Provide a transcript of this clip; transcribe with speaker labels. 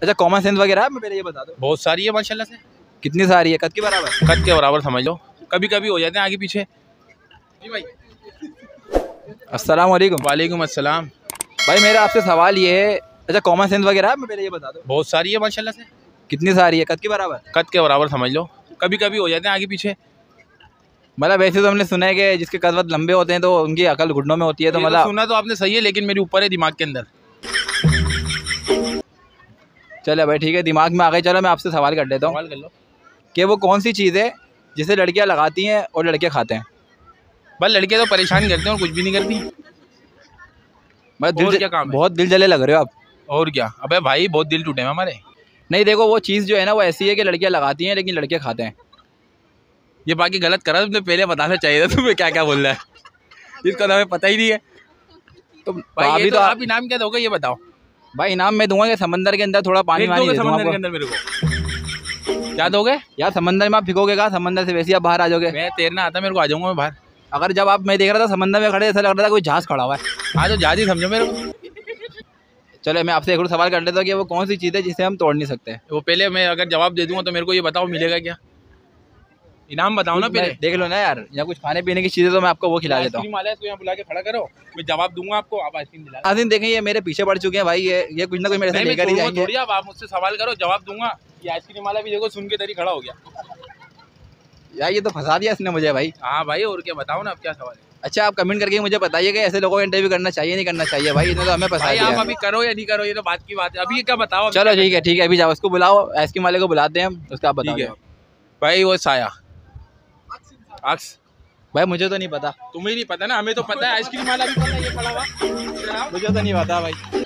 Speaker 1: अच्छा common sense वगैरह है, मैं पहले ये बता दो।
Speaker 2: बहुत सारी है माशाल्लाह से।
Speaker 1: कितनी सारी है? कद के बराबर?
Speaker 2: कद के बराबर समझ लो, कभी कभी हो जाते हैं आगे पीछे। जी भाई।
Speaker 1: अस्सलाम वालेकुम।
Speaker 2: वालेकुम अस्सलाम।
Speaker 1: भाई मेरा आपसे सवाल ये है, अच्छा कॉमन सेंस वगैरह है, मैं पहले ये बता दो।
Speaker 2: बहुत सारी है माशाल्लाह से।
Speaker 1: कितनी सारी है? कद के बराबर?
Speaker 2: कद के बराबर समझ लो, कभी कभी हो जाते हैं आगे पीछे।
Speaker 1: मतलब वैसे तो हमने सुना है कि जिसके कद वद लंबे होते हैं तो उनकी अकल घुटनों में होती है, तो
Speaker 2: ये
Speaker 1: मतलब
Speaker 2: सुना तो आपने सही है, लेकिन मेरे ऊपर है दिमाग के अंदर।
Speaker 1: चलो भाई ठीक है, दिमाग में आ गए। चलो मैं आपसे सवाल कर लेता हूँ
Speaker 2: सवाल कर लो।
Speaker 1: कि वो कौन सी चीज़ है जिसे लड़कियाँ लगाती हैं और लड़के खाते हैं?
Speaker 2: बस लड़के तो परेशान करते हैं और कुछ भी नहीं करती।
Speaker 1: मतलब
Speaker 2: और क्या काम है?
Speaker 1: बहुत दिल जले लग रहे हो आप।
Speaker 2: और क्या, अबे भाई बहुत दिल टूटे हैं हमारे।
Speaker 1: नहीं देखो, वो चीज़ जो है ना वो ऐसी है कि लड़कियाँ लगाती हैं लेकिन लड़के खाते हैं।
Speaker 2: ये बाकी गलत करा, तुमने पहले बताना चाहिए था। तुम्हें क्या क्या बोल रहा है, इसका तो हमें पता ही नहीं है।
Speaker 1: तो
Speaker 2: भाई
Speaker 1: अभी
Speaker 2: ये
Speaker 1: तो
Speaker 2: तो आप इनाम क्या दोगे ये बताओ।
Speaker 1: भाई इनाम मैं दूंगा कि समंदर के अंदर थोड़ा पानी
Speaker 2: फेंक
Speaker 1: वानी
Speaker 2: दोगे
Speaker 1: दे दूंगा
Speaker 2: समंदर के
Speaker 1: आपको।
Speaker 2: अंदर मेरे को? क्या दोगे?
Speaker 1: यार समंदर में आप भिगोगे कहाँ? समंदर से वैसे ही आप बाहर आ जाओगे।
Speaker 2: मैं तैरना आता मेरे को, आ जाऊंगा मैं बाहर।
Speaker 1: अगर जब आप मैं देख रहा था समंदर में खड़े, ऐसा लग रहा था कोई जहाज खड़ा हुआ है।
Speaker 2: हाँ तो जहाज ही समझो मेरे को।
Speaker 1: चलो मैं आपसे एक और सवाल कर लेता हूँ कि वो कौन सी चीज़ है जिसे हम तोड़ नहीं सकते?
Speaker 2: वो पहले मैं अगर जवाब दे दूंगा तो मेरे को ये बताओ मिलेगा क्या? इनाम बताओ ना पहले।
Speaker 1: देख लो ना यार, या कुछ खाने पीने की चीज़ें तो मैं आपको वो खिला देता हूँ।
Speaker 2: आइसक्रीम वाला है, इसको यहाँ बुला के खड़ा करो, मैं जवाब दूंगा आपको, आप आइसक्रीम दिला।
Speaker 1: आसिम देखें ये मेरे पीछे पड़ चुके हैं भाई, ये कुछ ना कुछ मेरे से लेकर ही जाएंगे।
Speaker 2: थोड़ी आप मुझसे सवाल करो, जवाब दूंगा। ये आइसक्रीम वाला भी देखो सुन के तरी खड़ा हो गया।
Speaker 1: यार ये तो फंसा दिया इसने मुझे भाई।
Speaker 2: हाँ भाई, और क्या बताओ ना, अब क्या सवाल है?
Speaker 1: अच्छा आप कमेंट करके मुझे बताइए कि ऐसे लोगों को इंटरव्यू करना चाहिए नहीं करना चाहिए? भाई इन्होंने तो हमें फंसा
Speaker 2: भाई
Speaker 1: दिया
Speaker 2: आप
Speaker 1: है।
Speaker 2: अभी करो या नहीं करो, ये तो बात की बात है। अभी क्या बताओ?
Speaker 1: चलो ठीक है, अभी जाओ उसको बुलाओ, आइसक्रीम वाले को बुलाते हैं हम, उसका आप बता
Speaker 2: ठीक है
Speaker 1: दो।
Speaker 2: भाई, वो साया अक्स।
Speaker 1: भाई मुझे तो नहीं पता।
Speaker 2: तुम्हें नहीं पता ना, हमें तो पता है। आइसक्रीम वाला भी पता है ये खड़ा हुआ।
Speaker 1: मुझे तो नहीं पता भाई।